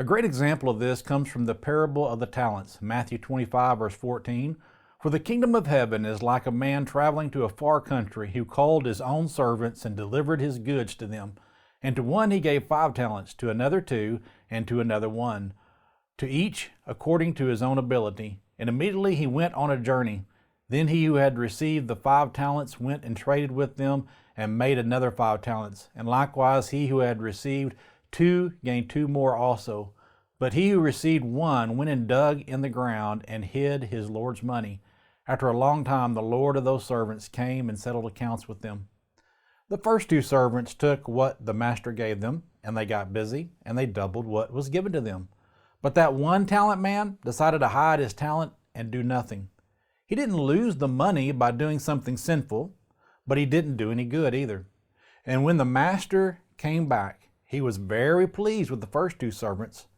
A great example of this comes from the parable of the talents, Matthew 25, verse 14. For the kingdom of heaven is like a man traveling to a far country who called his own servants and delivered his goods to them. And to one he gave 5 talents, to another 2, and to another 1, to each according to his own ability. And immediately he went on a journey. Then he who had received the 5 talents went and traded with them and made another 5 talents. And likewise he who had received 2 gained 2 more also. But he who received 1 went and dug in the ground and hid his Lord's money. After a long time the Lord of those servants came and settled accounts with them. The first 2 servants took what the master gave them, and they got busy, and they doubled what was given to them. But that 1 talent man decided to hide his talent and do nothing. He didn't lose the money by doing something sinful, but he didn't do any good either. And when the master came back, he was very pleased with the first 2 servants,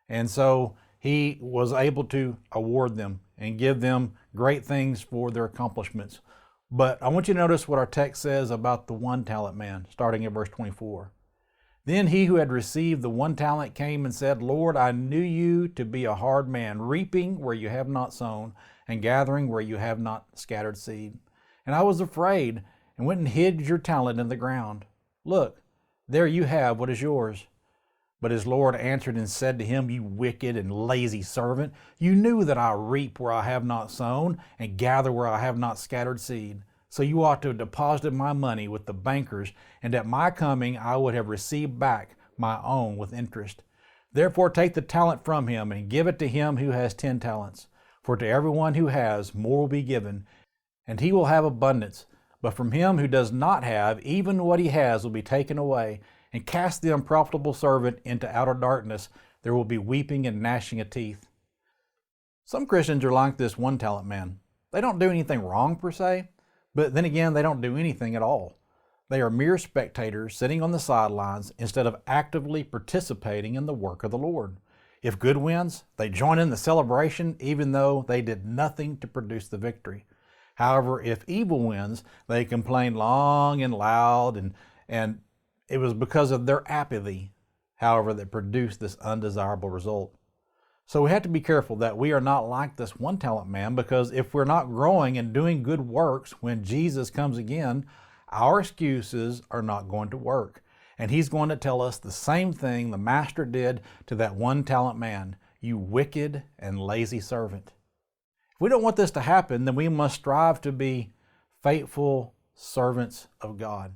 and so he was able to award them and give them great things for their accomplishments. But I want you to notice what our text says about the 1 talent man, starting at verse 24. Then he who had received the 1 talent came and said, Lord, I knew you to be a hard man, reaping where you have not sown, and gathering where you have not scattered seed. And I was afraid, and went and hid your talent in the ground. Look, there you have what is yours. But his Lord answered and said to him, You wicked and lazy servant, you knew that I reap where I have not sown, and gather where I have not scattered seed. So you ought to have deposited my money with the bankers, and at my coming I would have received back my own with interest. Therefore take the talent from him, and give it to him who has 10 talents. For to everyone who has, more will be given, and he will have abundance. But from him who does not have, even what he has will be taken away. And cast the unprofitable servant into outer darkness. There will be weeping and gnashing of teeth. Some Christians are like this 1 talent man. They don't do anything wrong per se, but then again, they don't do anything at all. They are mere spectators sitting on the sidelines instead of actively participating in the work of the Lord. If good wins, they join in the celebration even though they did nothing to produce the victory. However, if evil wins, they complain long and loud, and it was because of their apathy, however, that produced this undesirable result. So we have to be careful that we are not like this 1 talent man, because if we're not growing and doing good works when Jesus comes again, our excuses are not going to work. And he's going to tell us the same thing the master did to that 1 talent man, you wicked and lazy servant. If we don't want this to happen, then we must strive to be faithful servants of God.